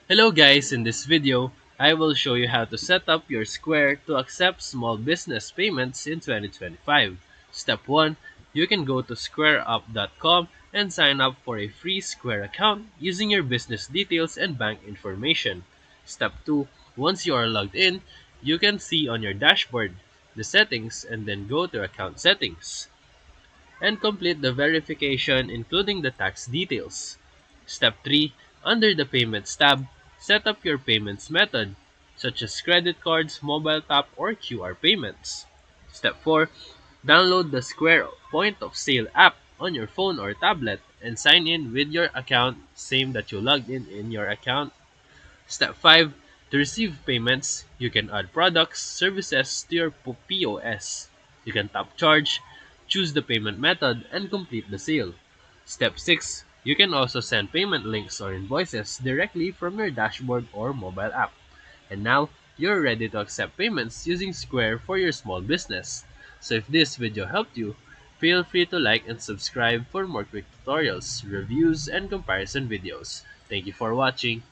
Hello guys, in this video, I will show you how to set up your Square to accept small business payments in 2025. Step 1. You can go to squareup.com and sign up for a free Square account using your business details and bank information. Step 2. Once you are logged in, you can see on your dashboard the settings and then go to account settings and complete the verification including the tax details. Step 3. Under the Payments tab, set up your payments method, such as credit cards, mobile tap, or QR payments. Step 4. Download the Square Point of Sale app on your phone or tablet and sign in with your account, same that you logged in your account. Step 5. To receive payments, you can add products, services to your POS. You can tap charge, choose the payment method, and complete the sale. Step 6. You can also send payment links or invoices directly from your dashboard or mobile app. And now, you're ready to accept payments using Square for your small business. So if this video helped you, feel free to like and subscribe for more quick tutorials, reviews, and comparison videos. Thank you for watching.